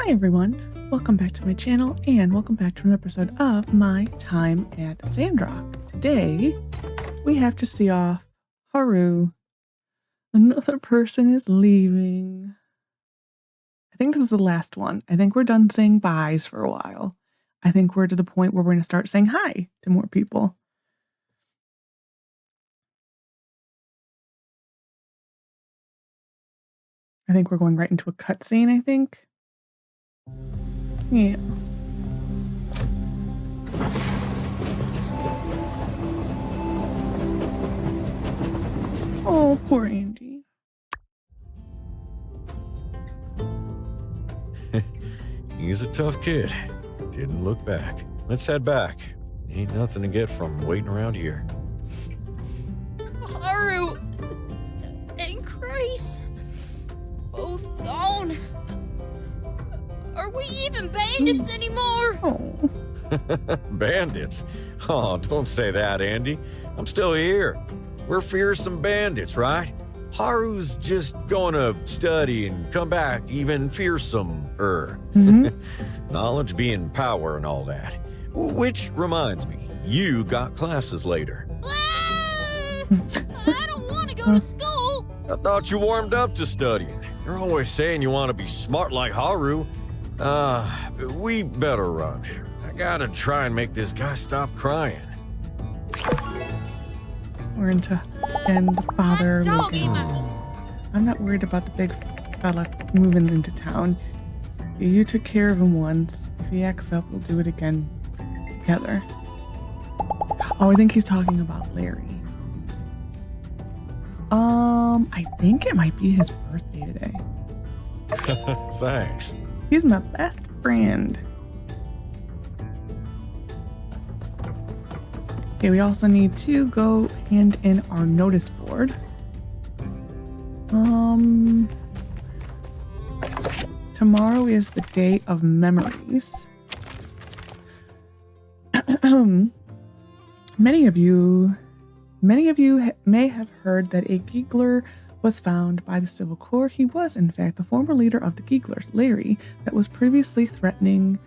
Hi everyone, welcome back to my channel and welcome back to another episode of my time at Sandrock. Today, we have to see off Haru. Another person is leaving. I think this is the last one. I think we're done saying byes for a while. I think we're to the point where we're going to start saying hi to more people. I think we're going right into a cutscene, I think. Yeah. Oh, poor Andy. He's a tough kid. Didn't look back. Let's head back. Ain't nothing to get from waiting around here. Haru and Grace, both gone. Are we even bandits anymore? Oh. Bandits? Oh, don't say that, Andy. I'm still here. We're fearsome bandits, right? Haru's just gonna study and come back even fearsome-er. Knowledge being power and all that. Which reminds me, you got classes later. I don't want to go to school. I thought you warmed up to studying. You're always saying you want to be smart like Haru. We better run. I gotta try and make this guy stop crying. We're into and the father Doggy moving. I'm not worried about the big fella moving into town. You took care of him once. If he acts up, we'll do it again together. Oh, I think he's talking about Larry. I think it might be his birthday today. Thanks. He's my best friend. Okay, we also need to go hand in our notice board. Tomorrow is the day of memories. Many of you may have heard that a Giggler was found by the Civil Corps. He was, in fact, the former leader of the Gigglers, Larry, that was previously threatening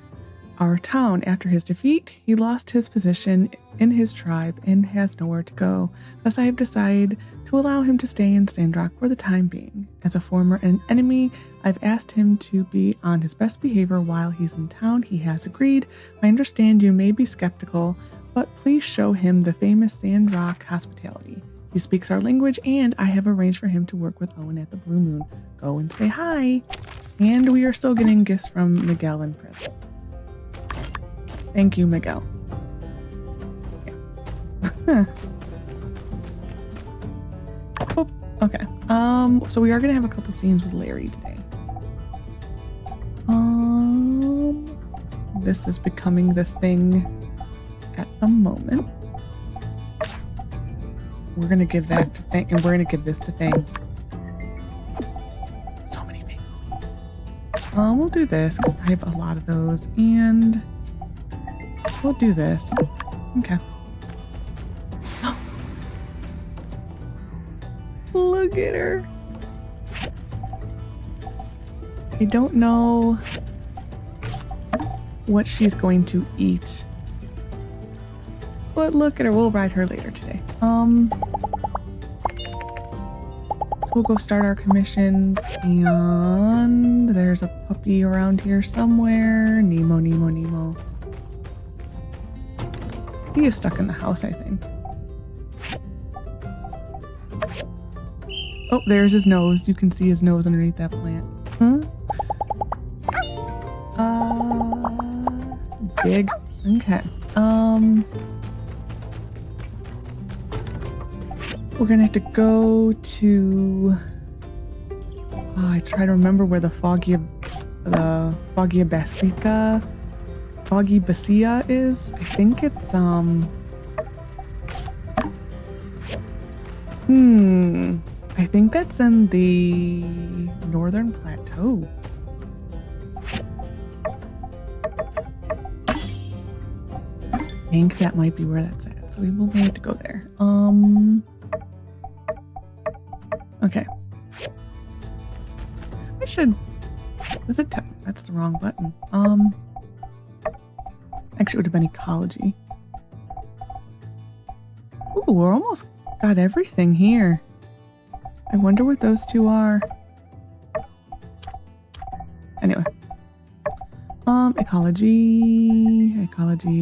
our town. After his defeat, he lost his position in his tribe and has nowhere to go. Thus, I have decided to allow him to stay in Sandrock for the time being. As a former enemy, I've asked him to be on his best behavior while he's in town. He has agreed. I understand you may be skeptical, but please show him the famous Sandrock hospitality. He speaks our language, and I have arranged for him to work with Owen at the Blue Moon. Go and say hi. And we are still getting gifts from Miguel in prison. Thank you, Miguel. Yeah. Oh, okay. So we are gonna have a couple scenes with Larry today. This is becoming the thing at the moment. We're gonna give that to Fang, and we're gonna give this to Fang. So many Fang movies. We'll do this because I have a lot of those, and we'll do this. Okay. Look at her. I don't know what she's going to eat, but look at her. We'll ride her later today. So we'll go start our commissions, and there's a puppy around here somewhere. Nemo, Nemo, Nemo. He is stuck in the house, I think. Oh, there's his nose. You can see his nose underneath that plant. Huh? Big. Okay. We're gonna have to go to. I try to remember where the Foggy Basia is. I think it's I think that's in the Northern Plateau. I think that might be where that's at. So we will need to go there. Okay. I should. Is it? that's the wrong button. Actually, it would have been ecology. Ooh, we're almost got everything here. I wonder what those two are. Anyway. Ecology,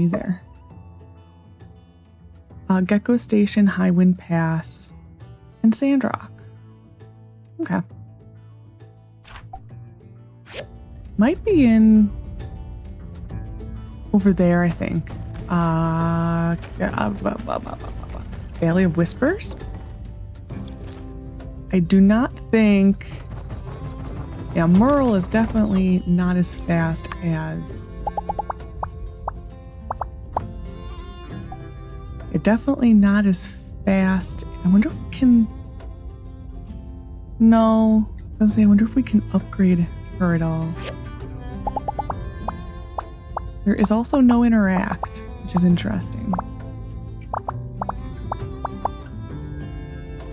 there. Gecko Station, Highwind Pass, and Sandrock. Okay. Might be in over there, I think. Valley of Whispers? I do not think... Yeah, Merle is definitely not as fast as... Definitely not as fast. I wonder if we can... No. I was saying, I wonder if we can upgrade her at all. There is also no interact, which is interesting.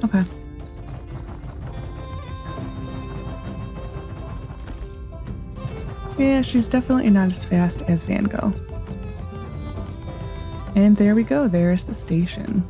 Okay. Yeah, she's definitely not as fast as Van Gogh. And there we go, there's the station.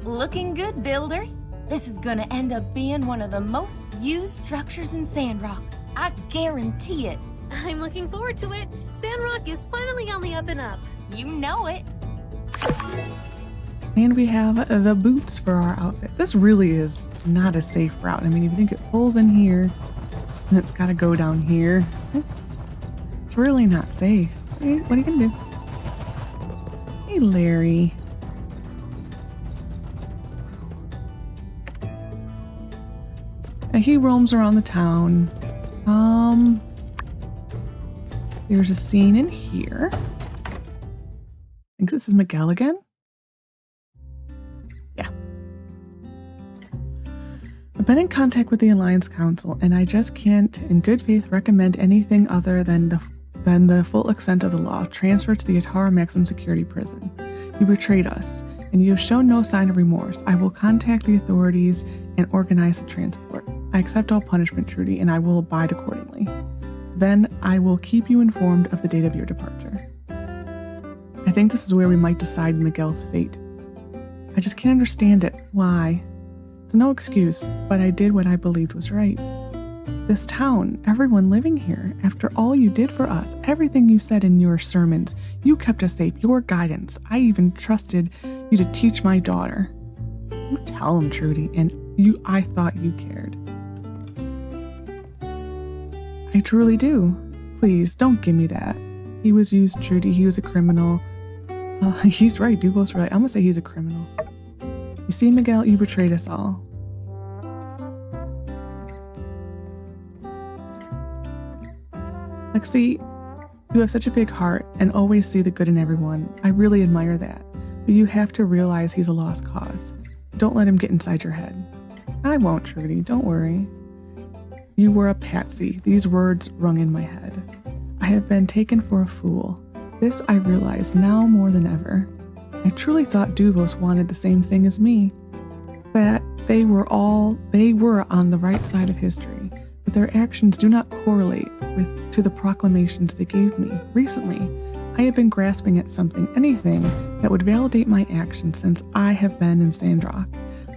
Looking good, builders. This is gonna end up being one of the most used structures in Sandrock. I guarantee it. I'm looking forward to it. Sandrock is finally on the up and up. You know it. And we have the boots for our outfit. This really is not a safe route. I mean, if you think it pulls in here, and it's got to go down here, it's really not safe. Hey, what are you going to do? Hey, Larry. And he roams around the town. There's a scene in here. I think this is Miguel again. Yeah. I've been in contact with the Alliance Council, and I just can't, in good faith, recommend anything other than the full extent of the law, transfer to the Atara Maximum Security Prison. You betrayed us, and you have shown no sign of remorse. I will contact the authorities and organize the transport. I accept all punishment, Trudy, and I will abide accordingly. Then I will keep you informed of the date of your departure. I think this is where we might decide Miguel's fate. I just can't understand it. Why? It's no excuse, but I did what I believed was right. This town, everyone living here, after all you did for us, everything you said in your sermons, you kept us safe, your guidance. I even trusted you to teach my daughter. You tell him, Trudy, and I thought you cared. I truly do. Please, don't give me that. He was used, Trudy. He was a criminal. He's right. Dubo's right. I'm gonna say he's a criminal. You see, Miguel, you betrayed us all. Lexi, you have such a big heart and always see the good in everyone. I really admire that. But you have to realize he's a lost cause. Don't let him get inside your head. I won't, Trudy. Don't worry. You were a patsy. These words rung in my head. I have been taken for a fool. This I realize now more than ever. I truly thought Duvos wanted the same thing as me. That they were on the right side of history, but their actions do not correlate to the proclamations they gave me. Recently, I have been grasping at something, anything that would validate my actions since I have been in Sandrock.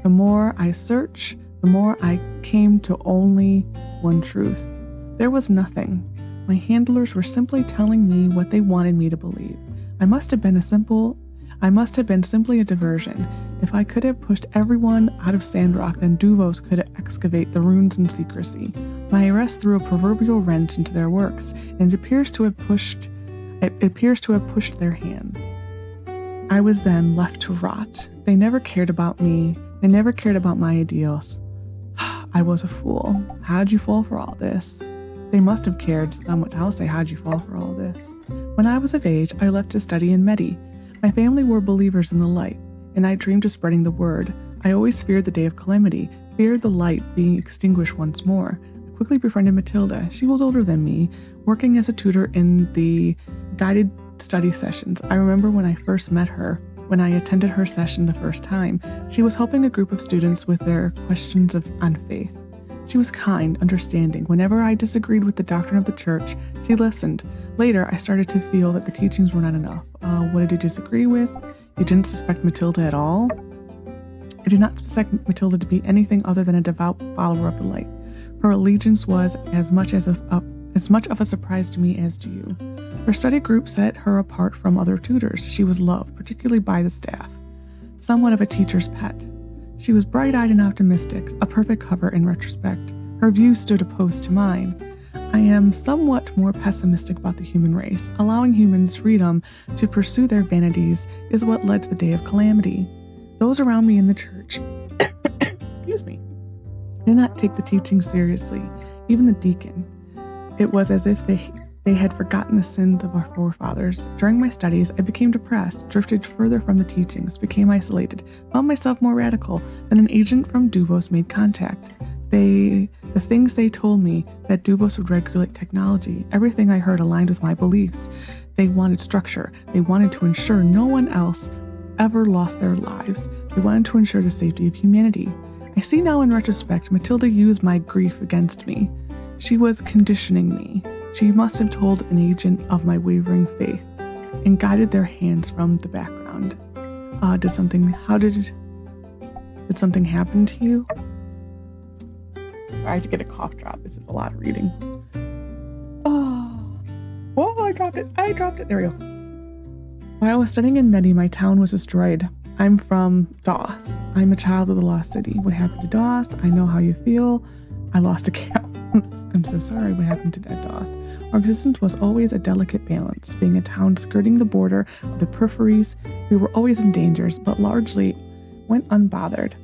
The more I search, the more I came to only one truth. There was nothing. My handlers were simply telling me what they wanted me to believe. I must have been simply a diversion. If I could have pushed everyone out of Sandrock, then Duvos could excavate the ruins in secrecy. My arrest threw a proverbial wrench into their works, and it appears to have pushed their hand. I was then left to rot. They never cared about me. They never cared about my ideals. I was a fool. How'd you fall for all this? They must have cared somewhat. I'll say, how'd you fall for all this? When I was of age, I left to study in Medi. My family were believers in the light, and I dreamed of spreading the word. I always feared the day of calamity, feared the light being extinguished once more. quickly befriended Matilda. She was older than me, working as a tutor in the guided study sessions. I remember when I first met her, when I attended her session the first time. She was helping a group of students with their questions on faith. She was kind, understanding. Whenever I disagreed with the doctrine of the church, she listened. Later, I started to feel that the teachings were not enough. What did you disagree with? You didn't suspect Matilda at all? I did not suspect Matilda to be anything other than a devout follower of the light. Her allegiance was as much of a surprise to me as to you. Her study group set her apart from other tutors. She was loved, particularly by the staff. Somewhat of a teacher's pet. She was bright-eyed and optimistic, a perfect cover in retrospect. Her views stood opposed to mine. I am somewhat more pessimistic about the human race. Allowing humans freedom to pursue their vanities is what led to the day of calamity. Those around me in the church, excuse me, did not take the teaching seriously, even the deacon. It was as if they had forgotten the sins of our forefathers. During my studies, I became depressed, drifted further from the teachings, became isolated, found myself more radical. Then an agent from Duvos made contact. The things they told me, that Duvos would regulate technology, everything I heard aligned with my beliefs. They wanted structure. They wanted to ensure no one else ever lost their lives. They wanted to ensure the safety of humanity. I see now in retrospect, Matilda used my grief against me. She was conditioning me. She must have told an agent of my wavering faith and guided their hands from the background. Did something happen to you? I had to get a cough drop. This is a lot of reading. Oh, I dropped it. There we go. While I was studying in Medi, my town was destroyed. I'm from Doss. I'm a child of the lost city. What happened to Doss? I know how you feel. I lost a cow. I'm so sorry what happened to that Doss. Our existence was always a delicate balance. Being a town skirting the border of the peripheries, we were always in dangers, but largely went unbothered.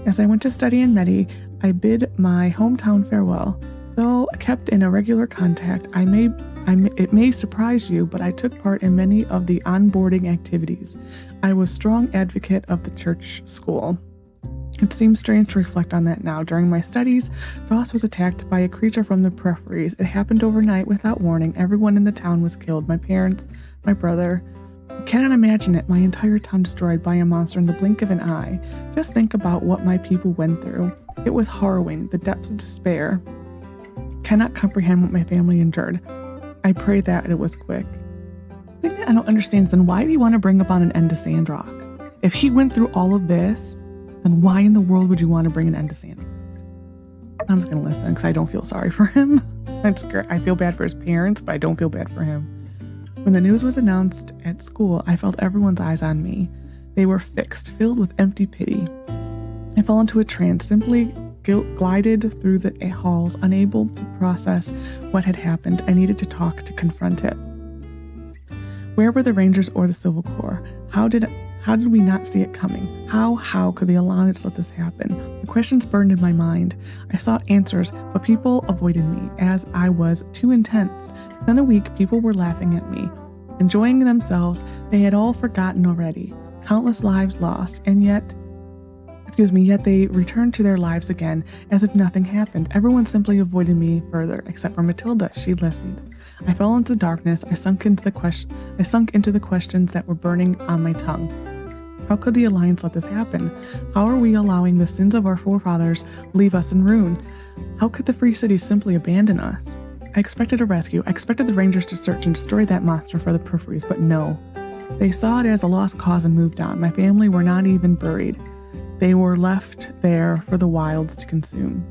As I went to study in Medi, I bid my hometown farewell. Though kept in a regular contact, it may surprise you, but I took part in many of the onboarding activities. I was a strong advocate of the church school. It seems strange to reflect on that now. During my studies, Doss was attacked by a creature from the peripheries. It happened overnight without warning. Everyone in the town was killed. My parents, my brother. I cannot imagine it. My entire town destroyed by a monster in the blink of an eye. Just think about what my people went through. It was harrowing, the depths of despair. Cannot comprehend what my family endured. I pray that it was quick. The thing that I don't understand is then why do you want to bring about an end to Sandrock? If he went through all of this, then why in the world would you want to bring an end to Sandrock? I'm just going to listen because I don't feel sorry for him. That's great. I feel bad for his parents, but I don't feel bad for him. When the news was announced at school, I felt everyone's eyes on me. They were fixed, filled with empty pity. I fell into a trance, simply glided through the halls, unable to process what had happened. I needed to talk, to confront it. Where were the Rangers or the Civil Corps? How did we not see it coming? How could the Alliance let this happen? The questions burned in my mind. I sought answers, but people avoided me, as I was too intense. Within a week, people were laughing at me, enjoying themselves. They had all forgotten already. Countless lives lost, and yet they returned to their lives again, as if nothing happened. Everyone simply avoided me further, except for Matilda. She listened. I fell into the darkness. I sunk into the questions that were burning on my tongue. How could the Alliance let this happen? How are we allowing the sins of our forefathers leave us in ruin? How could the free cities simply abandon us? I expected a rescue. I expected the Rangers to search and destroy that monster for the peripheries, but no. They saw it as a lost cause and moved on. My family were not even buried. They were left there for the wilds to consume.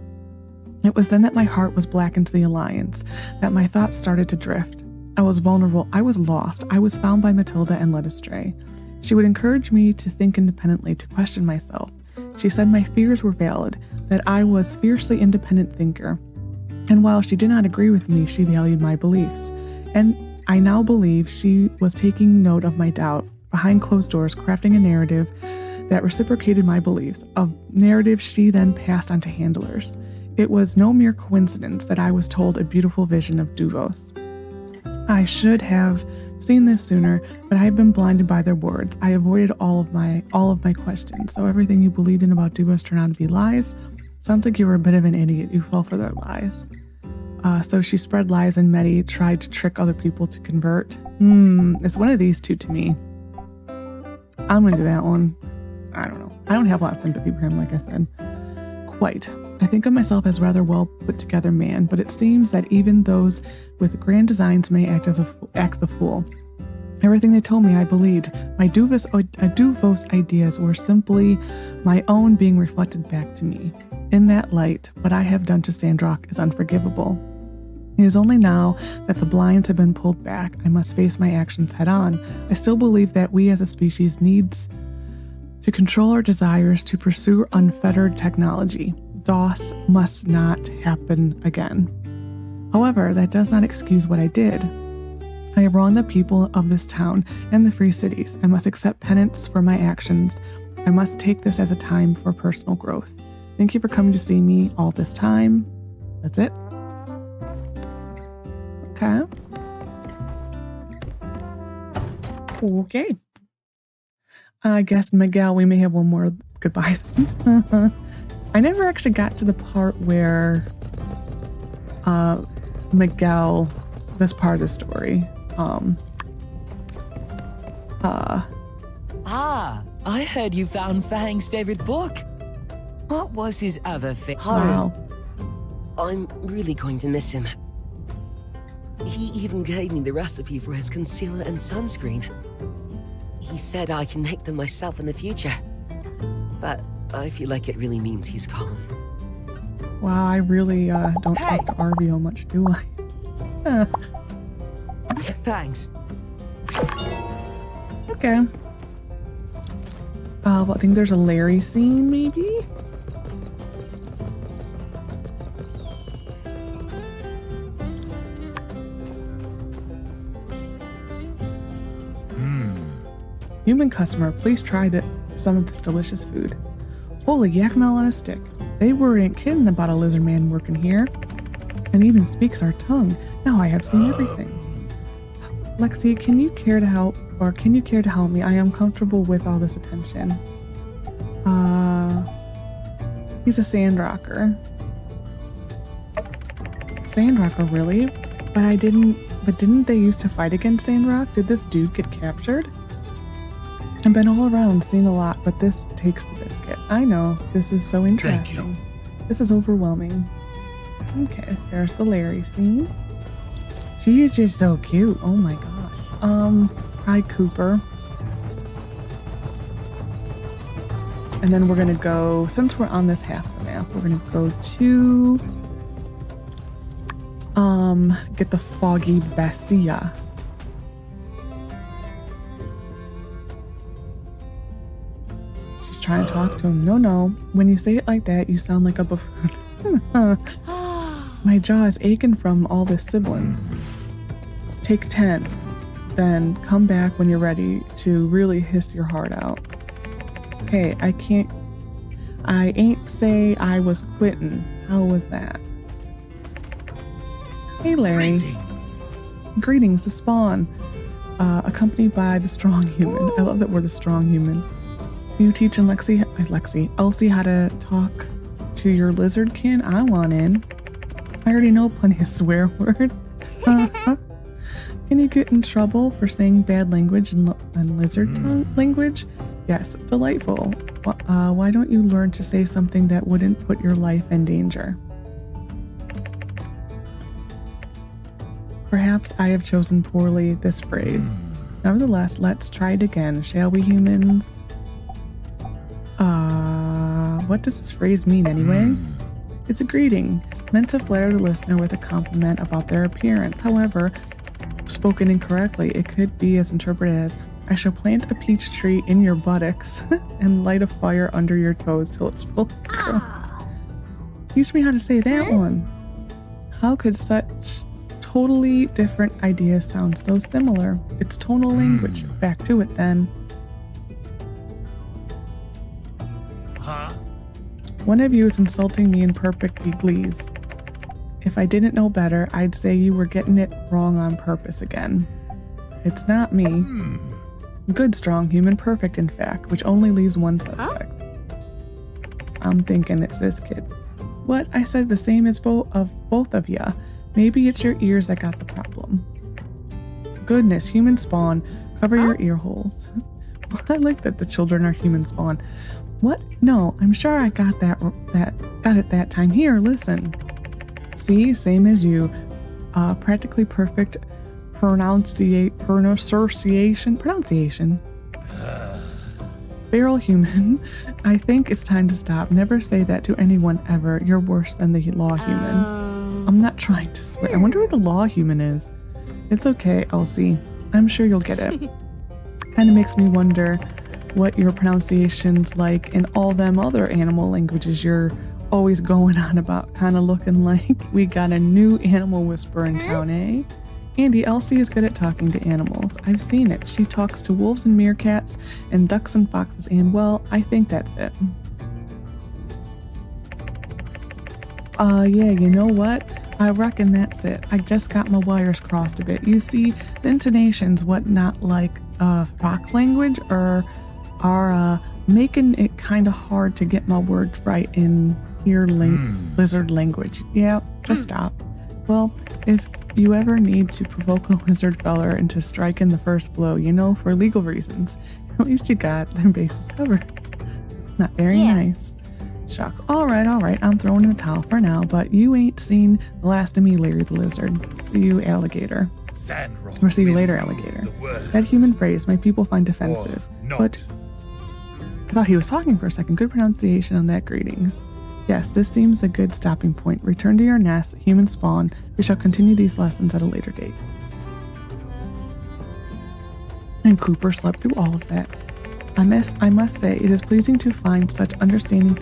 It was then that my heart was blackened to the Alliance, that my thoughts started to drift. I was vulnerable. I was lost. I was found by Matilda and led astray. She would encourage me to think independently, to question myself. She said my fears were valid, that I was a fiercely independent thinker. And while she did not agree with me, she valued my beliefs. And I now believe she was taking note of my doubt, behind closed doors, crafting a narrative that reciprocated my beliefs, a narrative she then passed on to handlers. It was no mere coincidence that I was told a beautiful vision of Duvos. I should have seen this sooner, but I have been blinded by their words. I avoided all of my questions. So everything you believed in about Duvos turned out to be lies. Sounds like you were a bit of an idiot. You fell for their lies. So she spread lies and Medi tried to trick other people to convert. It's one of these two to me. I'm going to do that one. I don't know. I don't have a lot of sympathy for him, like I said. Quite. I think of myself as rather well put together man, but it seems that even those with grand designs may act the fool. Everything they told me I believed. My Duvos ideas were simply my own being reflected back to me. In that light, what I have done to Sandrock is unforgivable. It is only now that the blinds have been pulled back I must face my actions head on. I still believe that we as a species needs to control our desires to pursue unfettered technology. DOS must not happen again. However, that does not excuse what I did. I have wronged the people of this town and the free cities. I must accept penance for my actions. I must take this as a time for personal growth. Thank you for coming to see me all this time. That's it. Okay. Okay. I guess, Miguel, we may have one more goodbye. I never actually got to the part where Miguel, this part of the story. I heard you found Fang's favorite book. What was his other favorite? Wow. I'm really going to miss him. He even gave me the recipe for his concealer and sunscreen. He said I can make them myself in the future. But I feel like it really means he's gone. Wow, I really don't talk to Arvio much, do I? Thanks. Okay. Well, I think there's a Larry scene, maybe? Human customer, please try some of this delicious food. Holy yakmel on a stick. They weren't kidding about a lizard man working here. And even speaks our tongue. Now I have seen everything. Lexi, can you care to help me? I am comfortable with all this attention. He's a Sandrocker. Sandrocker, really? But didn't they used to fight against Sandrock? Did this dude get captured? I've been all around, seen a lot, but this takes the biscuit. I know, this is so interesting. Thank you. This is overwhelming. Okay, there's the Larry scene. She is just so cute. Oh my gosh. Hi, Cooper. And then we're gonna go, since we're on this half of the map, we're gonna go to get the Foggy Bessia. She's trying to talk to him. No. When you say it like that, you sound like a buffoon. My jaw is aching from all the sibilants. Take 10. Then come back when you're ready to really hiss your heart out. Hey, I ain't say I was quitting. How was that? Hey, Larry. Greetings to Spawn. Accompanied by the strong human. I love that we're the strong human. You teaching Elsie how to talk to your lizard kin? I want in. I already know plenty of swear words. Can you get in trouble for saying bad language and lizard tongue language? Yes, delightful. Why don't you learn to say something that wouldn't put your life in danger? Perhaps I have chosen poorly this phrase. Nevertheless, let's try it again, shall we, humans? What does this phrase mean anyway? It's a greeting, meant to flatter the listener with a compliment about their appearance. However, spoken incorrectly, it could be as interpreted as, I shall plant a peach tree in your buttocks and light a fire under your toes till it's full. Teach me how to say that one. How could such totally different ideas sound so similar? It's tonal language. Back to it then. One of you is insulting me in perfect glees. If I didn't know better, I'd say you were getting it wrong on purpose again. It's not me. Good, strong human, perfect in fact, which only leaves one suspect. I'm thinking it's this kid. What? I said the same as both of ya. Maybe it's your ears that got the problem. Goodness, human spawn. Cover your ear holes. I like that the children are human spawn. What? No, I'm sure I got got it that time. Here, listen. See, same as you. Practically perfect pronunciation. Feral human. I think it's time to stop. Never say that to anyone ever. You're worse than the law human. I'm not trying to swear. I wonder where the law human is. It's okay, Elsie. I'm sure you'll get it. Kind of makes me wonder what your pronunciation's like in all them other animal languages you're always going on about, kind of looking like we got a new animal whisperer in town, eh? Andy, Elsie is good at talking to animals. I've seen it. She talks to wolves and meerkats and ducks and foxes, and well, I think that's it. Yeah, you know what? I reckon that's it. I just got my wires crossed a bit. You see, the intonations, what not like fox language, are making it kind of hard to get my words right in your lizard language. Yeah, just stop. Well, if you ever need to provoke a lizard feller into striking the first blow, you know, for legal reasons, at least you got their bases covered. It's not very nice. Shucks. All right, I'm throwing in the towel for now, but you ain't seen the last of me, Larry the Lizard. See you, alligator. Sandrock. Or see you later, alligator. That human phrase my people find offensive, but I thought he was talking for a second. Good pronunciation on that, greetings. Yes, this seems a good stopping point. Return to your nest, human spawn. We shall continue these lessons at a later date. And Cooper slept through all of that. I must say, it is pleasing to find such understanding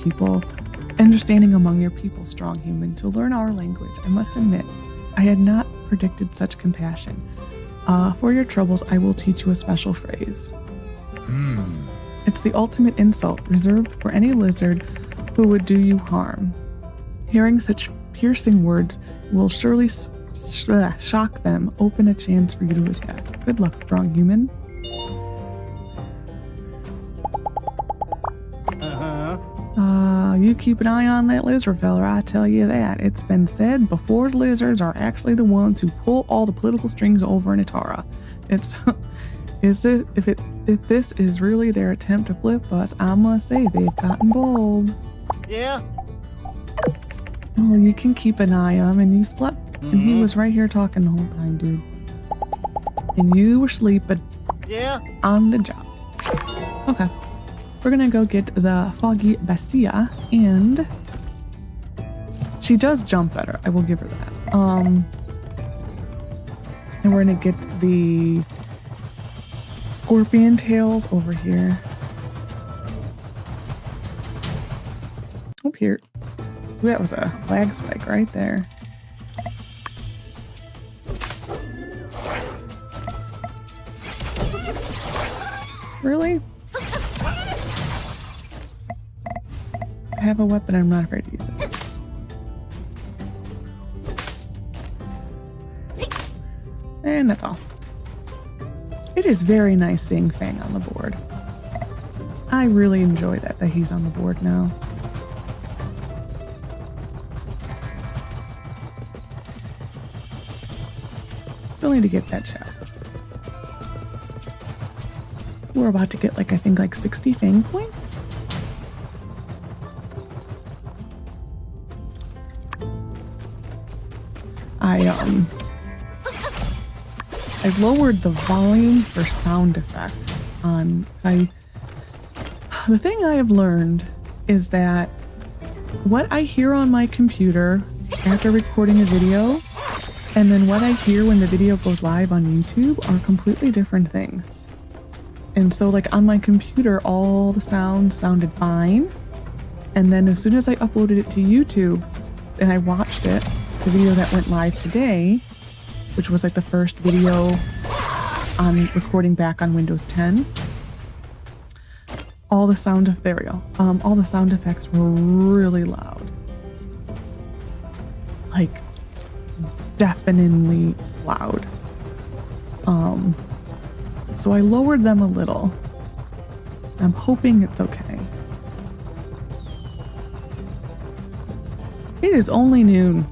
among your people, strong human. To learn our language, I must admit, I had not predicted such compassion. For your troubles, I will teach you a special phrase. It's the ultimate insult, reserved for any lizard who would do you harm. Hearing such piercing words will surely shock them, open a chance for you to attack. Good luck, strong human. You keep an eye on that lizard fella, I tell you that. It's been said before, the lizards are actually the ones who pull all the political strings over in Atara. If this is really their attempt to flip us, I must say they've gotten bold. Yeah? Well, you can keep an eye on him, and you slept, and he was right here talking the whole time, dude. And you were sleeping. Yeah? On the job. Okay. We're gonna go get the Foggy Bestia, and she does jump better. I will give her that. And we're gonna get the Scorpion Tails over here. Oh, here. Ooh, that was a lag spike right there. Really? I have a weapon, I'm not afraid to use it. And that's all. It is very nice seeing Fang on the board. I really enjoy that he's on the board now. Still need to get that chest. We're about to get I think 60 Fang points? I've lowered the volume for sound effects on, the thing I have learned is that what I hear on my computer after recording a video and then what I hear when the video goes live on YouTube are completely different things. And so on my computer, all the sounds sounded fine. And then as soon as I uploaded it to YouTube and I watched it, the video that went live today, which was the first video on recording back on Windows 10. All the sound effects were really loud. Deafeningly loud. So I lowered them a little. I'm hoping it's okay. It is only noon.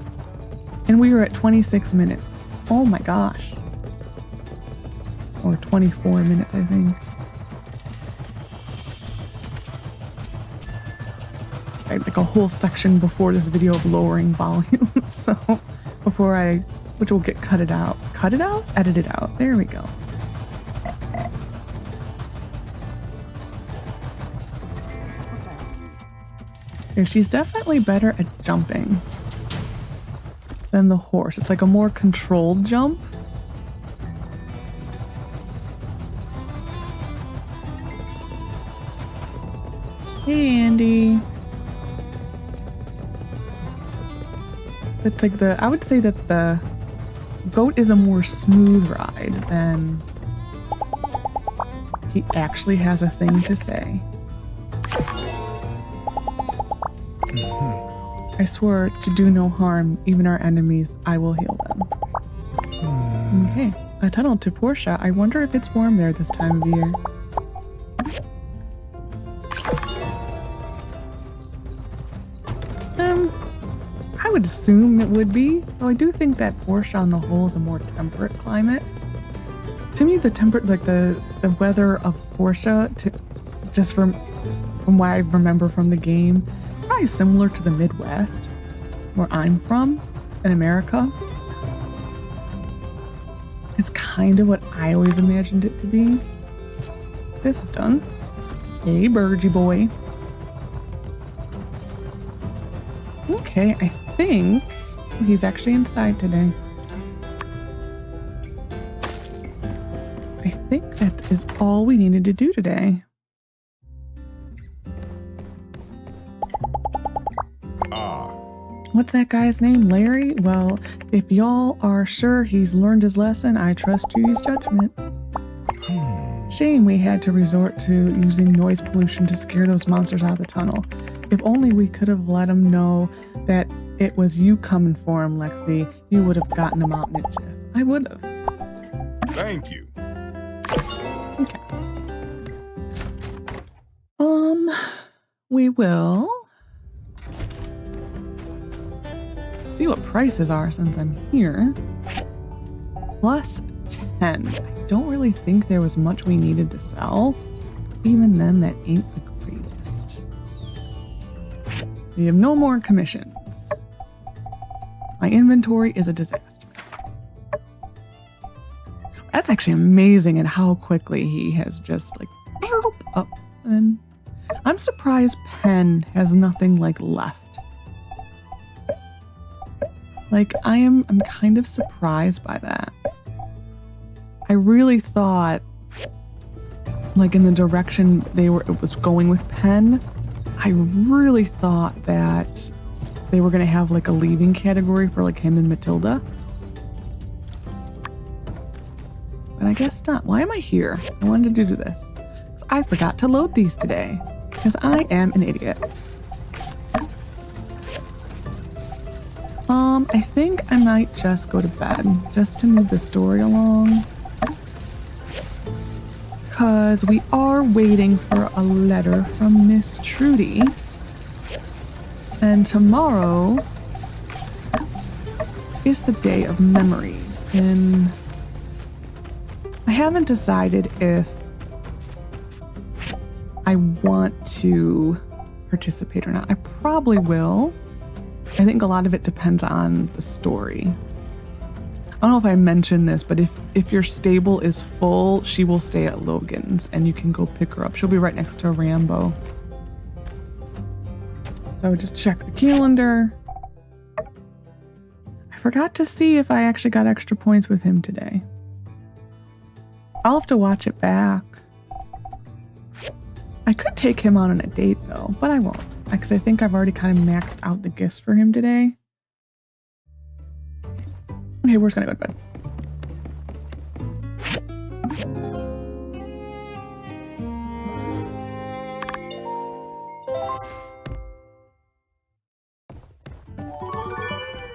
And we were at 26 minutes. Oh my gosh. Or 24 minutes, I think. I had like a whole section before this video of lowering volume. So before which will get cut it out. Cut it out? Edit it out. There we go. Okay, she's definitely better at jumping than the horse. It's like a more controlled jump. Hey, Andy. It's like I would say that the goat is a more smooth ride than he actually has a thing to say. I swore to do no harm, even our enemies, I will heal them. Okay, a tunnel to Portia. I wonder if it's warm there this time of year. I would assume it would be, though I do think that Portia on the whole is a more temperate climate. To me, the weather of Portia, just from what I remember from the game, probably similar to the Midwest, where I'm from, in America. It's kind of what I always imagined it to be. This is done. Hey, Burgy boy. Okay, I think he's actually inside today. I think that is all we needed to do today. What's that guy's name? Larry? Well, if y'all are sure he's learned his lesson, I trust Judy's judgment. Shame we had to resort to using noise pollution to scare those monsters out of the tunnel. If only we could have let him know that it was you coming for him, Lexi. You would have gotten him out in a jiff. I would have. Thank you. Okay. We will see what prices are since I'm here. Plus 10. I don't really think there was much we needed to sell. Even then, that ain't the greatest. We have no more commissions. My inventory is a disaster. That's actually amazing at how quickly he has just like up. And I'm surprised Penn has nothing like left. Like I'm kind of surprised by that. I really thought, like in the direction it was going with Penn, I really thought that they were gonna have like a leaving category for like him and Matilda. But I guess not. Why am I here? I wanted to do this. Because I forgot to load these today. Because I am an idiot. I think I might just go to bed. Just to move the story along. Because we are waiting for a letter from Miss Trudy. And tomorrow is the day of memories. And I haven't decided if I want to participate or not. I probably will. I think a lot of it depends on the story. I don't know if I mentioned this, but if your stable is full, she will stay at Logan's and you can go pick her up. She'll be right next to Rambo. So just check the calendar. I forgot to see if I actually got extra points with him today. I'll have to watch it back. I could take him on a date though, but I won't. Because I think I've already kind of maxed out the gifts for him today. Okay, we're just gonna go to bed.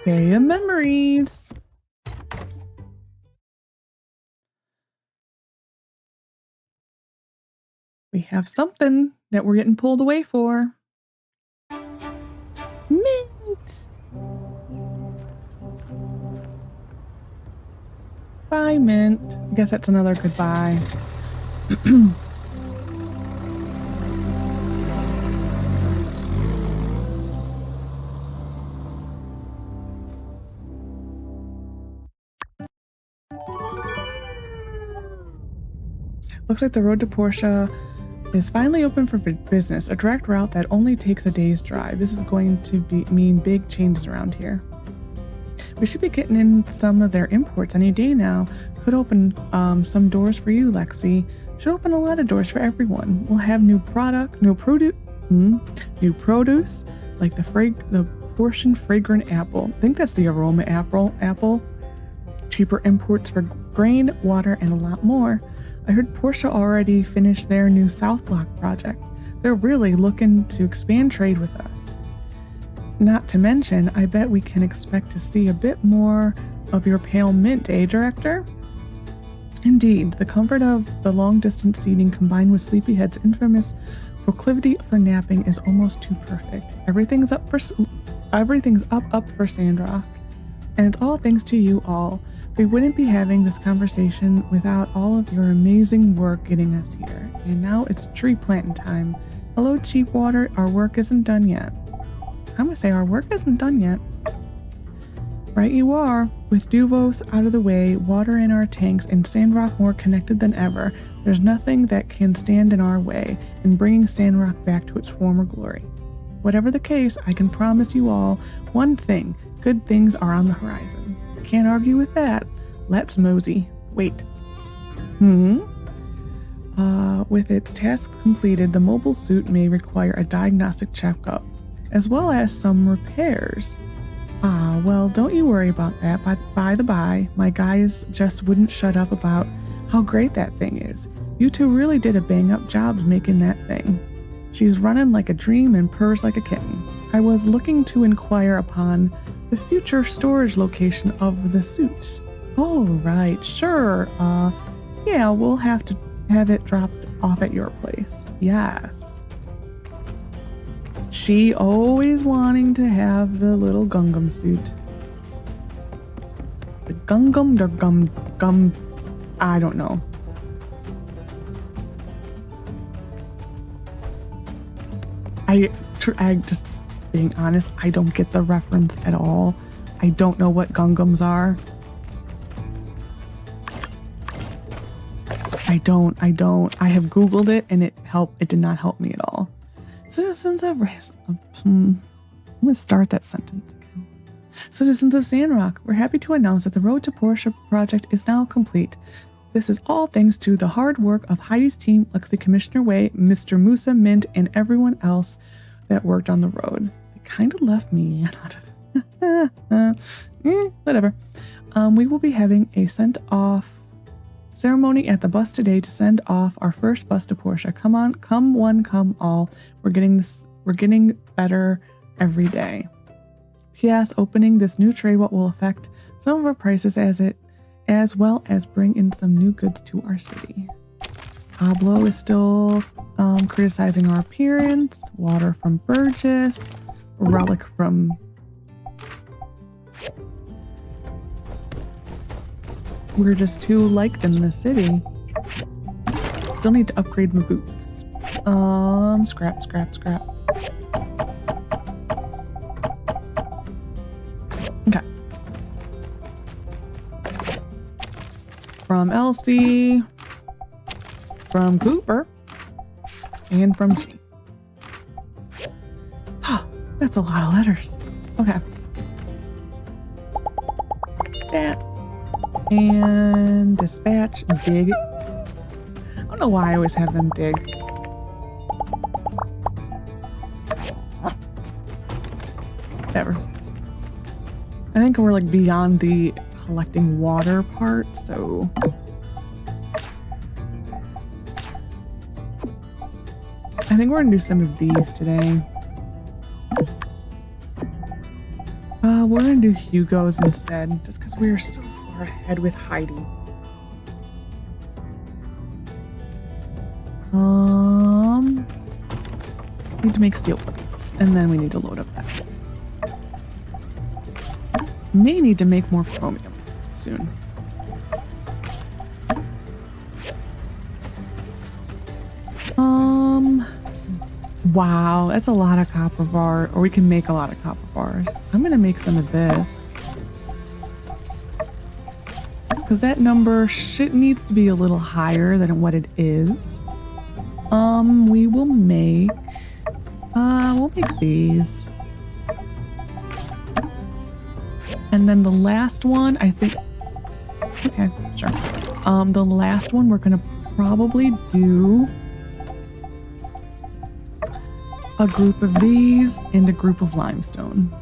Day of memories. We have something that we're getting pulled away for. Mint. Bye, Mint. I guess that's another goodbye. Looks like the road to Portia is finally open for business, a direct route that only takes a day's drive. This is going to mean big changes around here. We should be getting in some of their imports any day now. Could open some doors for you, Lexi. Should open a lot of doors for everyone. We'll have new produce, like the Portian fragrant apple. I think that's the aroma apple. Cheaper imports for grain, water, and a lot more. I heard Portia already finished their new South Block project. They're really looking to expand trade with us. Not to mention, I bet we can expect to see a bit more of your pale mint, eh, Director? Indeed, the comfort of the long-distance seating combined with Sleepyhead's infamous proclivity for napping is almost too perfect. Everything's up for Sandrock, and it's all thanks to you all. We wouldn't be having this conversation without all of your amazing work getting us here. And now it's tree planting time. Hello, Cheapwater. Our work isn't done yet. I'm gonna say our work isn't done yet. Right you are. With Duvos out of the way, water in our tanks, and Sandrock more connected than ever, there's nothing that can stand in our way in bringing Sandrock back to its former glory. Whatever the case, I can promise you all one thing. Good things are on the horizon. Can't argue with that. Let's mosey. Wait. With its task completed, the mobile suit may require a diagnostic checkup, as well as some repairs. Well, don't you worry about that. By the by, my guys just wouldn't shut up about how great that thing is. You two really did a bang-up job making that thing. She's running like a dream and purrs like a kitten. I was looking to inquire upon the future storage location of the suits. Oh, right, sure. Yeah, we'll have to have it dropped off at your place. Yes. She always wanting to have the little Gungam suit. The Gum, I don't know. I just, being honest, I don't get the reference at all. I don't know what Gungams are. I don't. I have Googled it and it did not help me at all. Citizens of I'm gonna start that sentence again. Citizens of Sandrock, we're happy to announce that the Road to Portia project is now complete. This is all thanks to the hard work of Heidi's team, Lexi Commissioner Way, Mr. Musa, Mint, and everyone else that worked on the road. They kind of left me out of it. Whatever. We will be having a send-off ceremony at the bus today to send off our first bus to Portia. Come on, come one, come all. We're getting better every day. P.S. Opening this new trade will affect some of our prices as well as bring in some new goods to our city. Pablo is still criticizing our appearance. Water from Burgess. Relic from... We're just too liked in the city. Still need to upgrade my boots. Scrap. Okay. From Elsie, from Cooper, and from G. That's a lot of letters. Okay. That. And dispatch, dig. I don't know why I always have them dig. Whatever. I think we're like beyond the collecting water part, so I think we're gonna do some of these today. We're gonna do Hugo's instead, just because we are so far ahead with Heidi. Need to make steel plates, and then we need to load up that. May need to make more chromium soon. Wow, that's a lot of copper bar, or we can make a lot of copper bars. I'm gonna make some of this. Because that number needs to be a little higher than what it is. We will make, we'll make these. And then the last one, I think, okay, sure. The last one we're gonna probably do a group of these and a group of limestone.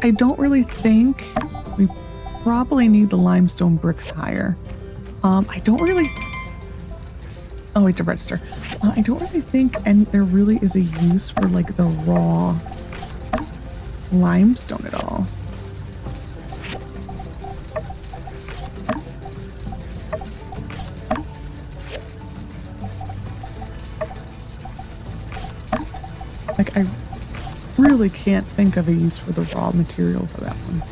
I don't really think we probably need the limestone bricks higher. I don't really, oh wait, to register. I don't really think, and there really is a use for like the raw limestone at all. Like, I really can't think of a use for the raw material for that one.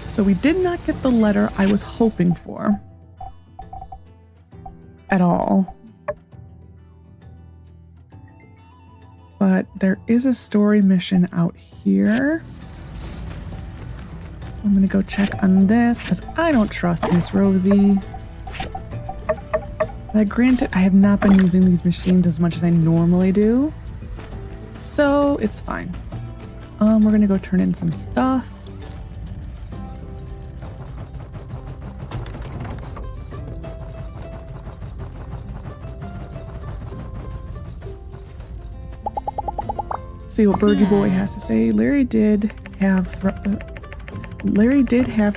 So we did not get the letter I was hoping for at all. But there is a story mission out here. I'm gonna go check on this because I don't trust Miss Rosie. Granted, I have not been using these machines as much as I normally do, so it's fine. We're gonna go turn in some stuff. See what Birdie Boy has to say. Larry did have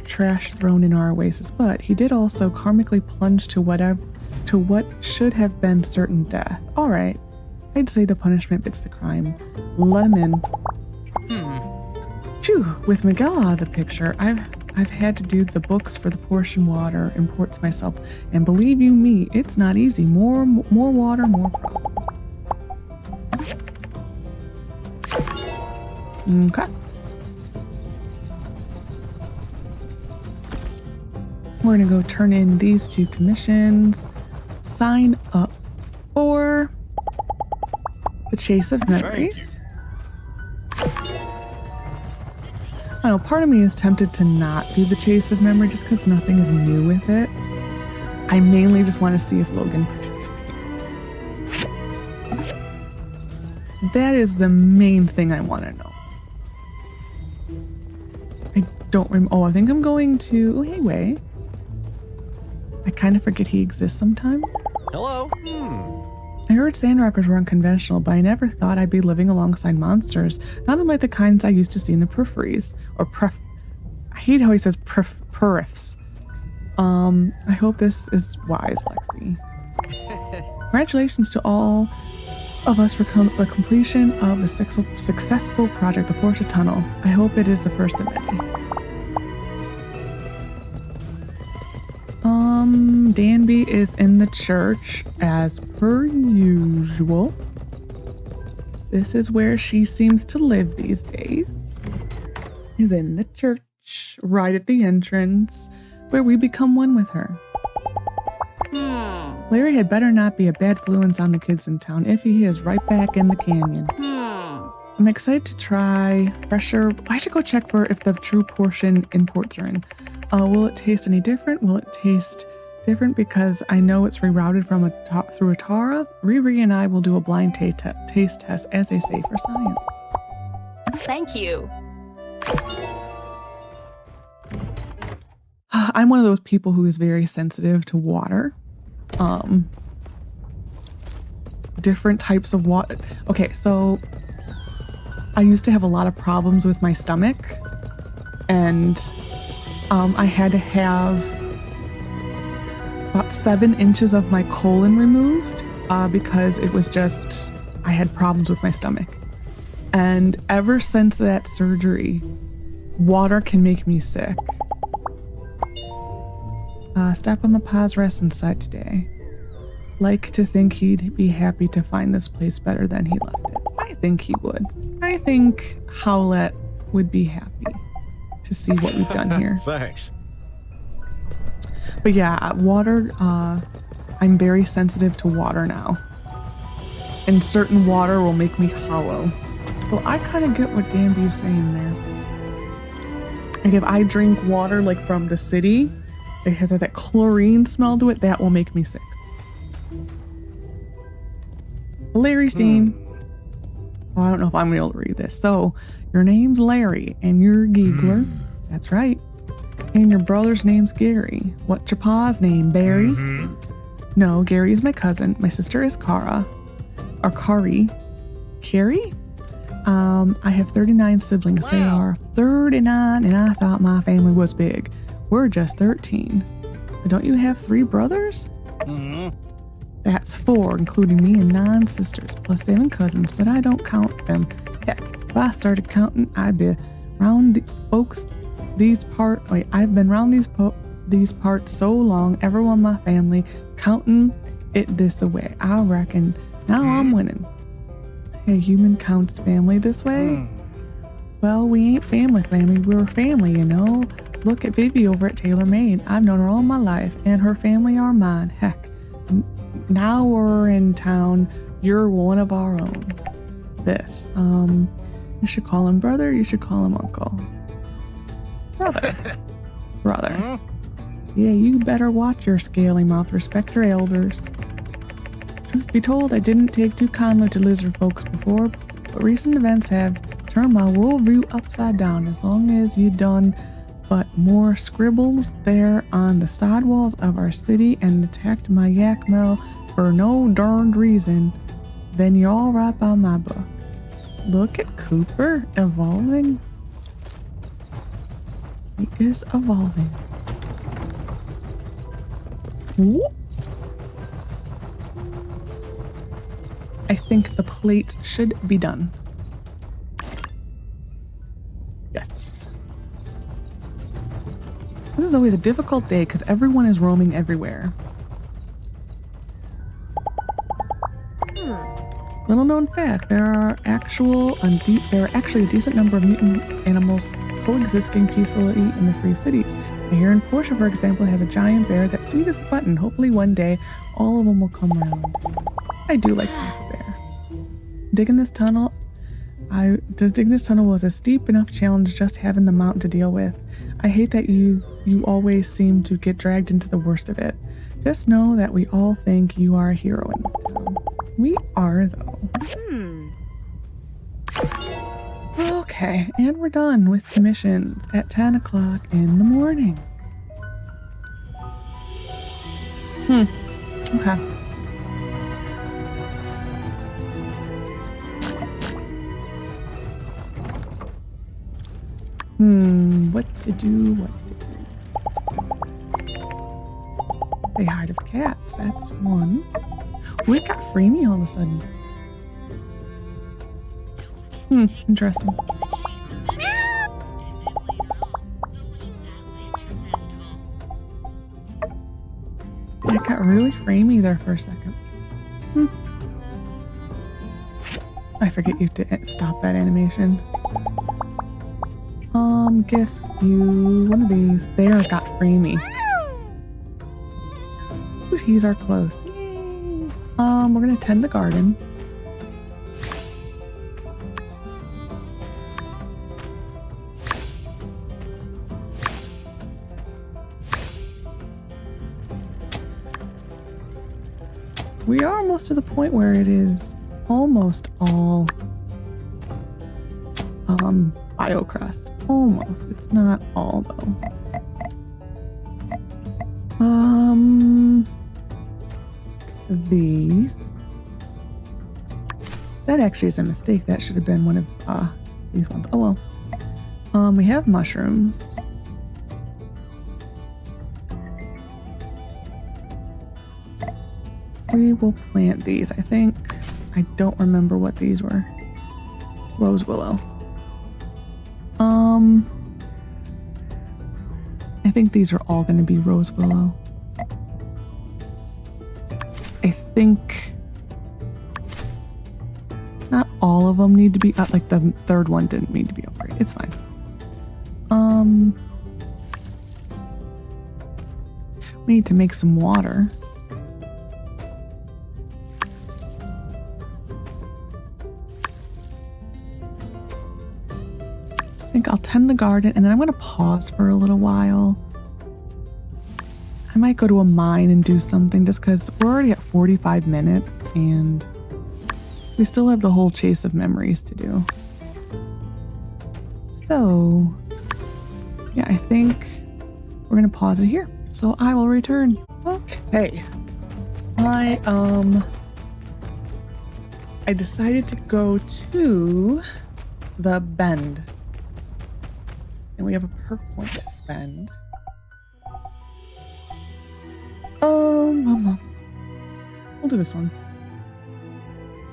trash thrown in our oasis, but he did also karmically plunge to what should have been certain death. All right, I'd say the punishment fits the crime. Let him in. Phew, with Miguel out of the picture, I've had to do the books for the Portia water imports myself, and believe you me, it's not easy. More water, more problems. Okay. We're gonna go turn in these two commissions. Sign up for the Chase of Memories. I know part of me is tempted to not do the Chase of Memory just because nothing is new with it. I mainly just want to see if Logan participates. That is the main thing I want to know. I don't remember. Oh, I think I'm going to. Oh, hey, Way. I kind of forget he exists sometimes. Hello? I heard Sandrockers were unconventional, but I never thought I'd be living alongside monsters, not unlike the kinds I used to see in the peripheries, or I hate how he says periffs. I hope this is wise, Lexi. Congratulations to all of us for the completion of the successful project, the Portia Tunnel. I hope it is the first of many. Danby is in the church as per usual. This is where she seems to live these days. Is in the church, right at the entrance, where we become one with her. Larry had better not be a bad influence on the kids in town if he is right back in the canyon. I'm excited to try fresher. I should go check for if the true Portian imports are in. Will it taste any different? Will it taste different because I know it's rerouted from through a Tara? Riri and I will do a blind taste test, as they say, for science. Thank you. I'm one of those people who is very sensitive to water. Different types of water. Okay, so I used to have a lot of problems with my stomach, and I had to have about 7 inches of my colon removed because it was just, I had problems with my stomach. And ever since that surgery, water can make me sick. Step on my pa's rest inside today. Like to think he'd be happy to find this place better than he left it. I think he would. I think Howlett would be happy to see what we've done here. Thanks. But yeah, water, I'm very sensitive to water now. And certain water will make me hollow. So I kind of get what Danby's saying there. Like if I drink water like from the city, it has that chlorine smell to it, that will make me sick. Larry scene. Oh, I don't know if I'm able to read this. So, your name's Larry, and you're a giggler. That's right. And your brother's name's Gary. What's your pa's name, Barry? No, Gary is my cousin. My sister is Kara. Or Kari. Carrie? I have 39 siblings. They are 39, and I thought my family was big. We're just 13. But don't you have 3 brothers? That's 4, including me and 9 sisters, plus 7 cousins, but I don't count them. Heck, if I started counting, I'd be round the folks these parts. Wait, I've been round these parts so long, everyone in my family counting it this way. I reckon now I'm winning. A human counts family this way? Well, we ain't family, we're family, you know. Look at Vivi over at Taylor Made. I've known her all my life, and her family are mine. Heck, now we're in town, you're one of our own. This, you should call him brother, you should call him uncle. Brother. Yeah, you better watch your scaly mouth, respect your elders. Truth be told, I didn't take too kindly to lizard folks before, but recent events have turned my worldview upside down. As long as you done but more scribbles there on the sidewalls of our city and attacked my yak mill for no darned reason, then you're all right by my book. Look at Cooper evolving. He is evolving. Ooh. I think the plates should be done. Yes. This is always a difficult day because everyone is roaming everywhere. Little known fact, there are actually a decent number of mutant animals coexisting peacefully in the free cities. Here in Portia, for example, has a giant bear that's sweet as a button. Hopefully one day all of them will come around. I do like the bear. Digging this tunnel was a steep enough challenge just having the mountain to deal with. I hate that you always seem to get dragged into the worst of it. Just know that we all think you are a hero in this town. We are, though. Okay, and we're done with the missions at 10 o'clock in the morning. Okay. What to do? They hide of cats, that's one. We got Freemy all of a sudden. Interesting. I got really framey there for a second. I forget you to stop that animation. Gift you one of these. There, got framey. Ooh, he's our close. Yay. We're gonna tend the garden. We are almost to the point where it is almost all biocrust. Almost. It's not all though. These. That actually is a mistake. That should have been one of these ones. Oh well. We have mushrooms. We will plant these. I don't remember what these were. Rose willow. I think these are all going to be rose willow. I think not all of them need to be like the third one didn't need to be upgraded. It's fine. We need to make some water. I think I'll tend the garden and then I'm going to pause for a little while. I might go to a mine and do something just because we're already at 45 minutes and we still have the whole chase of memories to do. So, yeah, I think we're going to pause it here. So I will return. Okay. I decided to go to the Bend. And we have a perk point to spend. We'll do this one.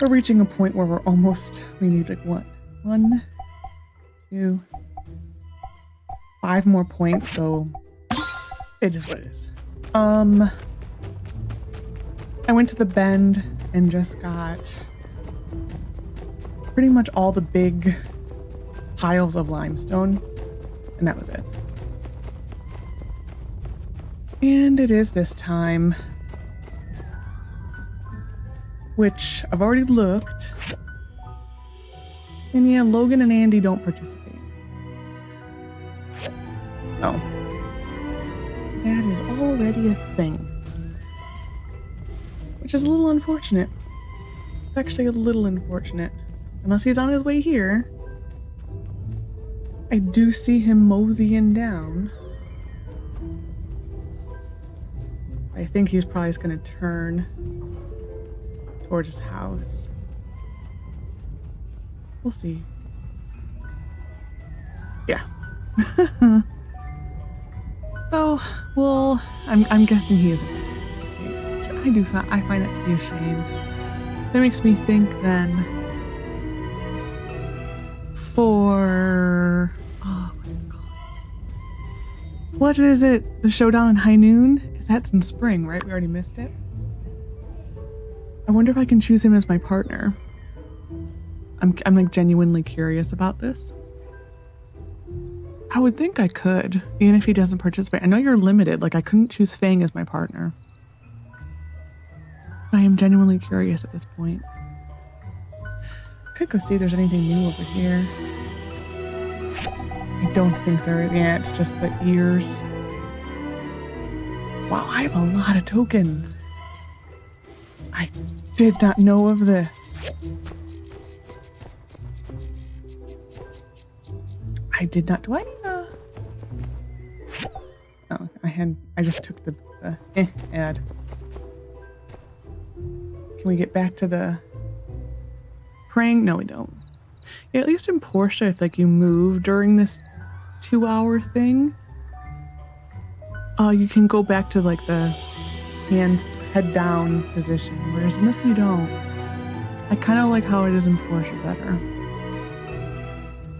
We're reaching a point where we need like what? 1, 2, 5 more points, so it is what it is. I went to the Bend and just got pretty much all the big piles of limestone, and that was it. And it is this time, which I've already looked. And yeah, Logan and Andy don't participate. Oh. That is already a thing. Which is a little unfortunate. It's actually a little unfortunate. Unless he's on his way here. I do see him moseying down. I think he's probably just going to turn towards his house. We'll see. Yeah. So, well, I'm guessing he isn't. I find that to be a shame. That makes me think then for what's it called? What is it? The showdown in High Noon? That's in spring, right? We already missed it. I wonder if I can choose him as my partner. I'm like genuinely curious about this. I would think I could, even if he doesn't participate. I know you're limited. Like I couldn't choose Fang as my partner. I am genuinely curious at this point. Could go see if there's anything new over here. I don't think there is. Yeah, it's just the ears. Wow, I have a lot of tokens. I did not know of this. I did not. Do I need a... Oh, I just took the ad. Can we get back to the praying? No, we don't. Yeah, at least in Portia, if like you move during this 2-hour thing, you can go back to like the hands head down position, whereas in this you don't. I kind of like how it is in Portia better,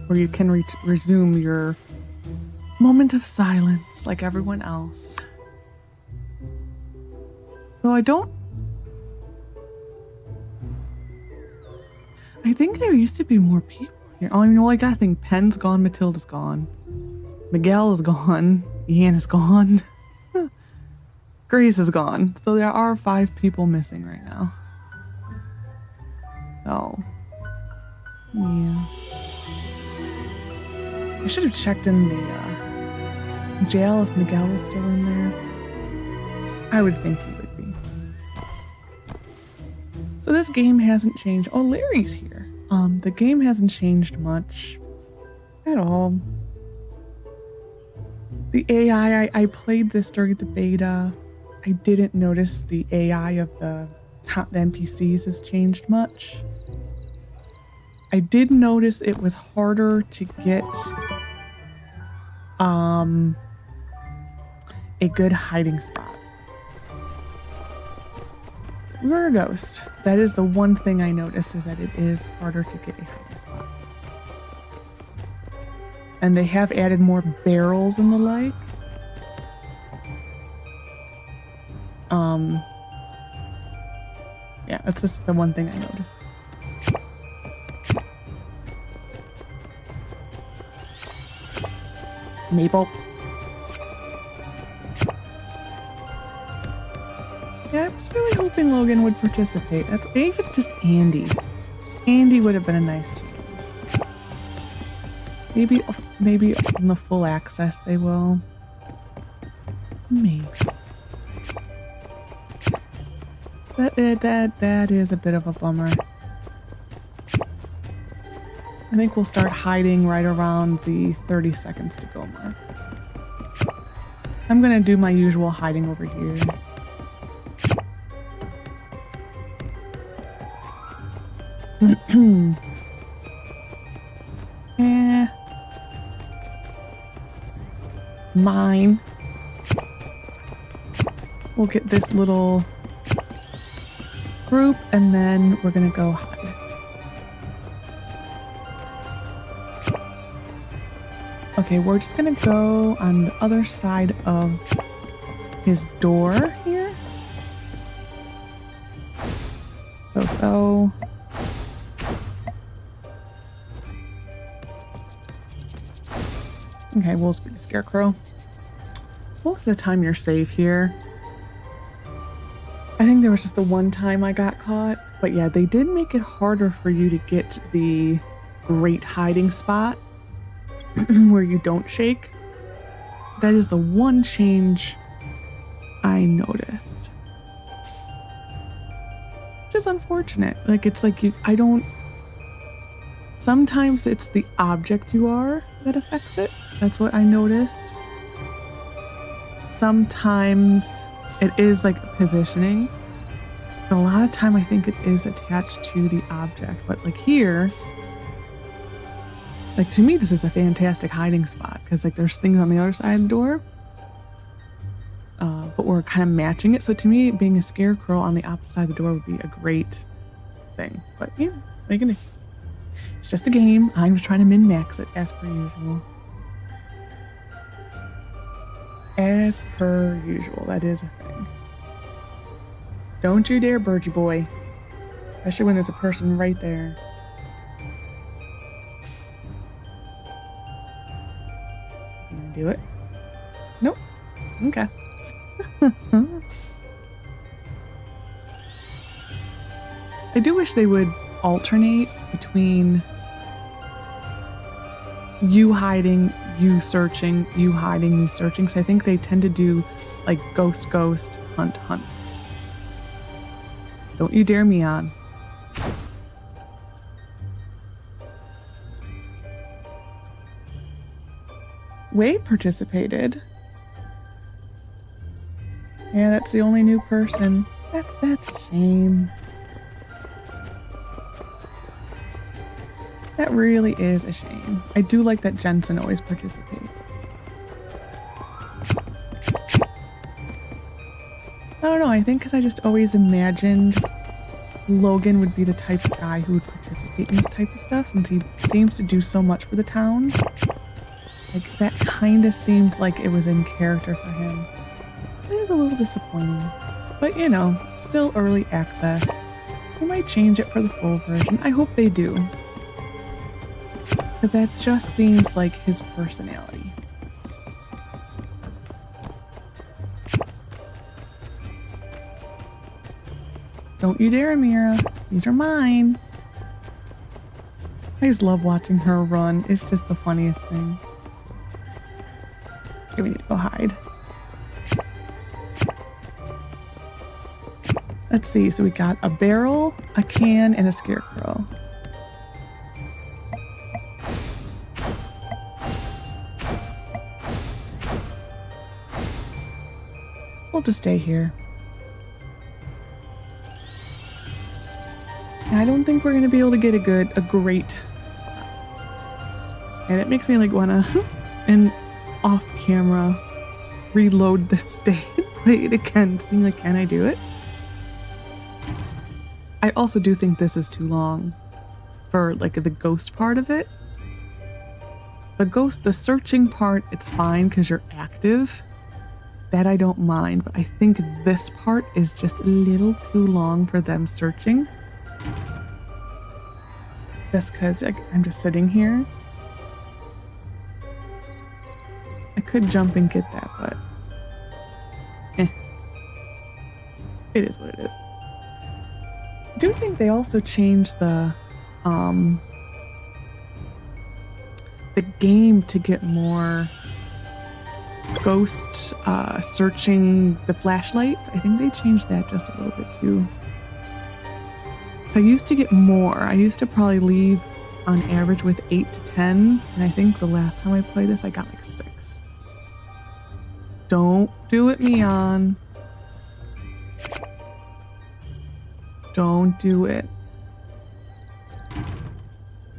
where you can resume your moment of silence like everyone else. Though I think there used to be more people here. Oh, you know, like I think Penn's gone, Matilda's gone, Miguel is gone, Ian is gone. Grace is gone. So there are 5 people missing right now. So, yeah. I should have checked in the jail if Miguel is still in there. I would think he would be. So this game hasn't changed. Oh, Larry's here. The game hasn't changed much at all. The AI, I played this during the beta. I didn't notice the AI of the NPCs has changed much. I did notice it was harder to get a good hiding spot. You're a ghost. That is the one thing I noticed, is that it is harder to get a hiding spot. And they have added more barrels and the like. Yeah, that's just the one thing I noticed. Maple. Yeah, I was really hoping Logan would participate. That's even just Andy. Andy would have been a nice change. Maybe on the full access they will. Maybe. That is a bit of a bummer. I think we'll start hiding right around the 30 seconds to go mark. I'm gonna do my usual hiding over here. Mine. We'll get this little group and then we're gonna go hide. Okay, we're just gonna go on the other side of his door here. So. Okay, we'll speak Scarecrow. Most of the time you're safe here. I think there was just the one time I got caught. But yeah, they did make it harder for you to get the great hiding spot where you don't shake. That is the one change I noticed. Which is unfortunate. Like, it's like sometimes it's the object you are that affects it. That's what I noticed. Sometimes it is like positioning. But a lot of time I think it is attached to the object. But like here, like to me this is a fantastic hiding spot because like there's things on the other side of the door. But we're kind of matching it. So to me, being a scarecrow on the opposite side of the door would be a great thing. But yeah, it's just a game. I'm just trying to min-max it as per usual. As per usual, that is a thing. Don't you dare, Birdie boy. Especially when there's a person right there. You gonna do it? Nope. Okay. I do wish they would alternate between you hiding, you searching, you hiding, you searching. So I think they tend to do like ghost, ghost, hunt, hunt. Don't you dare me on. Wade participated. Yeah, that's the only new person. That's a shame. That really is a shame. I do like that Jensen always participates. I don't know, I think because I just always imagined Logan would be the type of guy who would participate in this type of stuff since he seems to do so much for the town. Like, that kind of seemed like it was in character for him. It is a little disappointing. But, you know, still early access. They might change it for the full version. I hope they do. But that just seems like his personality. Don't you dare, Amira. These are mine. I just love watching her run. It's just the funniest thing. Okay, we need to go hide. Let's see. So we got a barrel, a can, and a scarecrow. We'll just stay here. I don't think we're gonna be able to get a great spot. And it makes me like wanna, and off camera, reload this day and play it again. Seeing like, can I do it? I also do think this is too long for like the ghost part of it. The searching part, it's fine because you're active. That I don't mind, but I think this part is just a little too long for them searching. Just because I'm just sitting here. could jump and get that, but it is what it is. I do think they also changed the game to get more ghost searching the flashlights. I think they changed that just a little bit too. So I used to get more. I used to probably leave on average with 8 to 10, and I think the last time I played this I got like 6. Don't do it, Mion. Don't do it.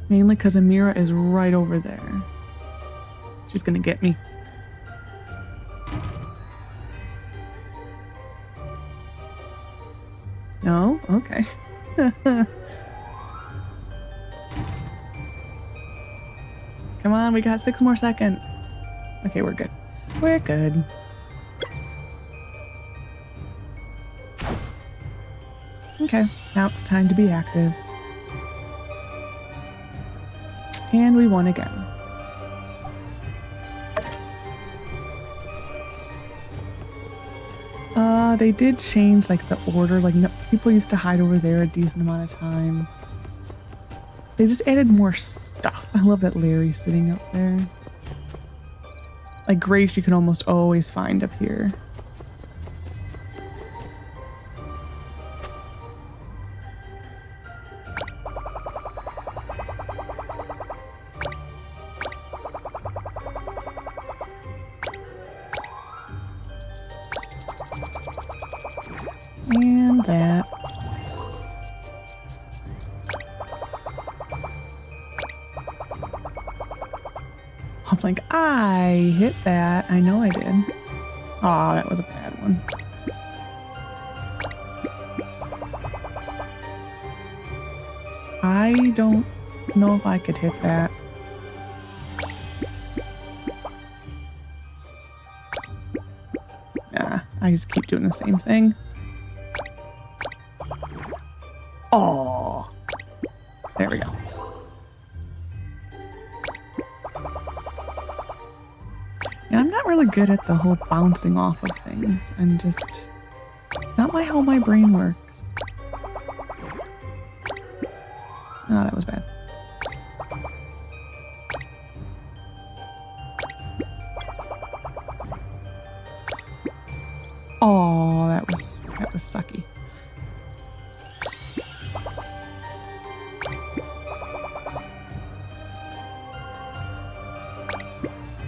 Mainly because Amira is right over there. She's gonna get me. No? Okay. Come on, we got 6 more seconds. Okay, we're good. We're good. Okay, now it's time to be active. And we won again. They did change like the order. Like no, people used to hide over there a decent amount of time. They just added more stuff. I love that Larry's sitting up there. Like Grace, you can almost always find up here. And that. I'm like, I hit that. I know I did. Aw, that was a bad one. I don't know if I could hit that. Nah, I just keep doing the same thing. Oh, there we go. And I'm not really good at the whole bouncing off of things. I'm just, it's not how my brain works. Oh, that was bad. Oh, that was sucky.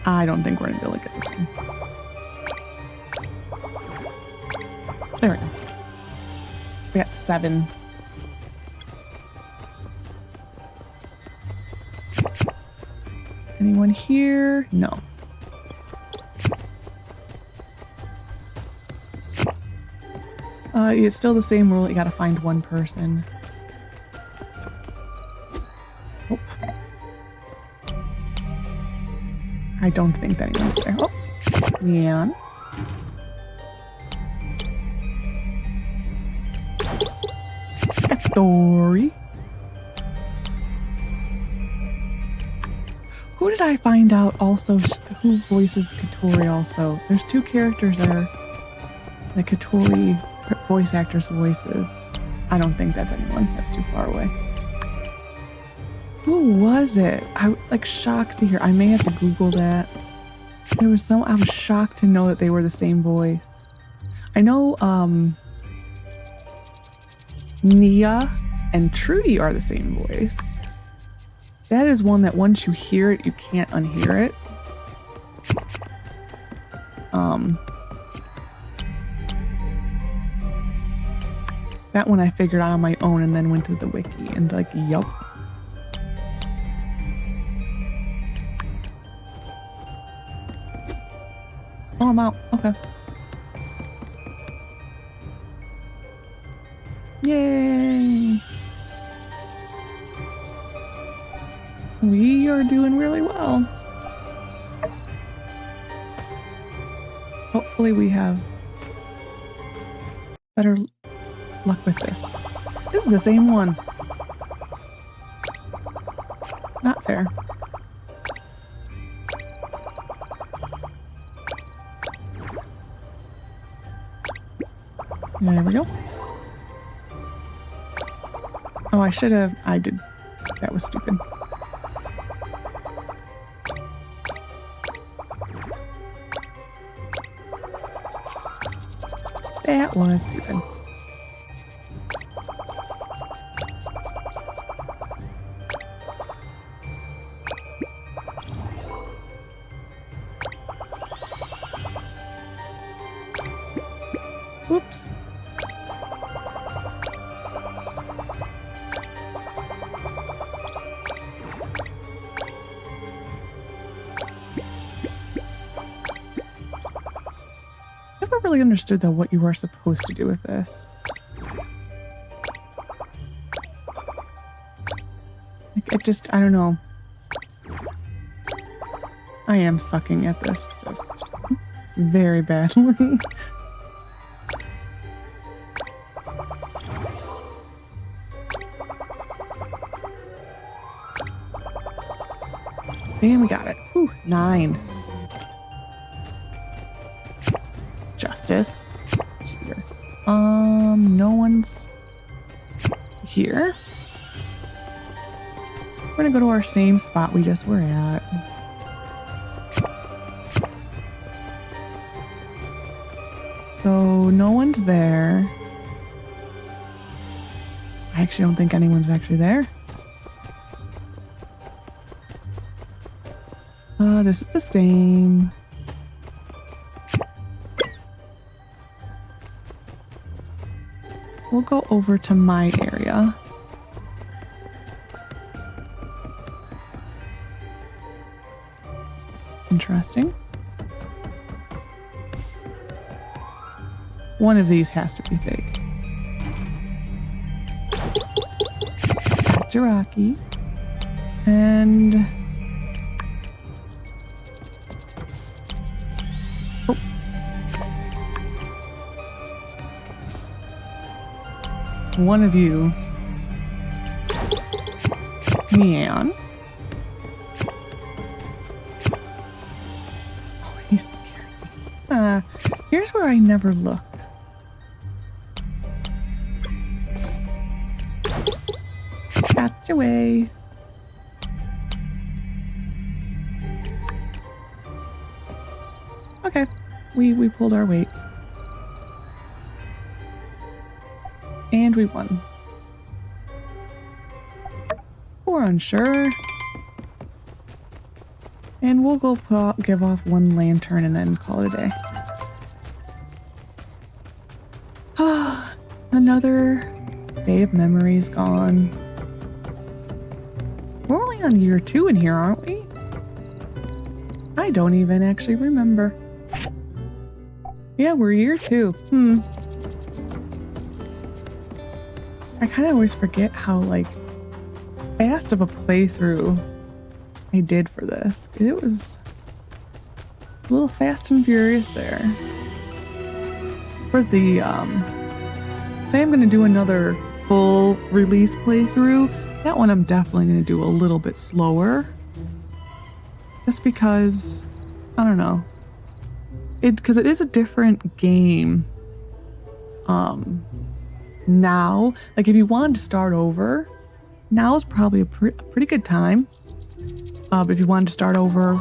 I don't think we're gonna be able to get this one. There we go. We got 7. Anyone here? No. It's still the same rule. You gotta find one person. Oh. I don't think that anyone's there. Oh, yeah. Story. Who did I find out also who voices Katori also? There's 2 characters that are the Katori voice actors' voices. I don't think that's anyone. That's too far away. Who was it? I like shocked to hear. I may have to Google that. I was shocked to know that they were the same voice. I know Nia and Trudy are the same voice. That is one that once you hear it, you can't unhear it. That one I figured out on my own and then went to the wiki and like, yup. Oh, I'm out. Okay. Yay! We are doing really well. Hopefully we have better luck with this. This is the same one. Not fair. There we go. Oh, I did. That was stupid. That was stupid. Oops. Never really understood though what you were supposed to do with this. Like, I don't know. I am sucking at this just very badly. And we got it. Whew, 9. Justice. Cheater. No one's here. We're gonna go to our same spot we just were at. So no one's there. I actually don't think anyone's actually there. This is the same. We'll go over to my area. Interesting. One of these has to be fake. Jiraki. And... oh. One of you. Mian. Oh, he's scary. Here's where I never look. Catch away. Okay, we pulled our weight. And we won. We're unsure. And we'll go give off one lantern and then call it a day. Another day of memories gone. We're only on year 2 in here, aren't we? I don't even actually remember. Yeah, we're year 2. I kind of always forget how, like, fast of a playthrough I did for this. It was a little fast and furious there. For the, say I'm going to do another full release playthrough, that one I'm definitely going to do a little bit slower. Just because, I don't know. Because it is a different game. Now, like if you wanted to start over, now is probably a pretty good time. But if you wanted to start over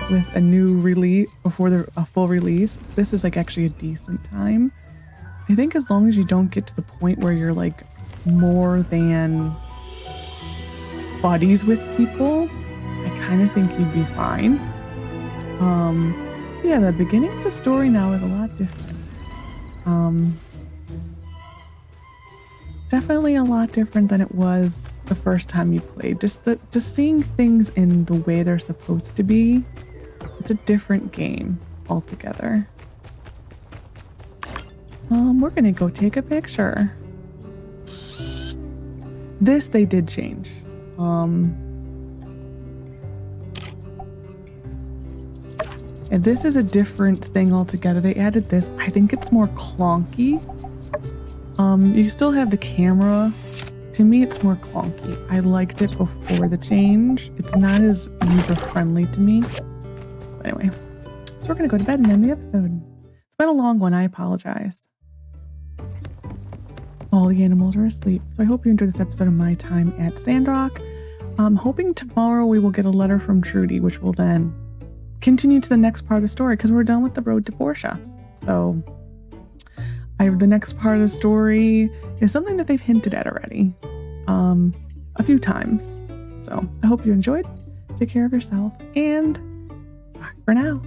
with a new release before a full release, this is like actually a decent time. I think as long as you don't get to the point where you're like more than buddies with people, I kind of think you'd be fine. Yeah, the beginning of the story now is a lot different. Definitely a lot different than it was the first time you played. Just seeing things in the way they're supposed to be. It's a different game altogether. We're gonna go take a picture. This they did change. And this is a different thing altogether. They added this. I think it's more clunky. You still have the camera. To me, it's more clunky. I liked it before the change. It's not as user-friendly to me. But anyway, so we're gonna go to bed and end the episode. It's been a long one. I apologize. all the animals are asleep. So I hope you enjoyed this episode of my time at Sandrock. I'm hoping tomorrow we will get a letter from Trudy, which will then continue to the next part of the story because we're done with the road to Portia. So the next part of the story is something that they've hinted at already a few times. So I hope you enjoyed. Take care of yourself and bye for now.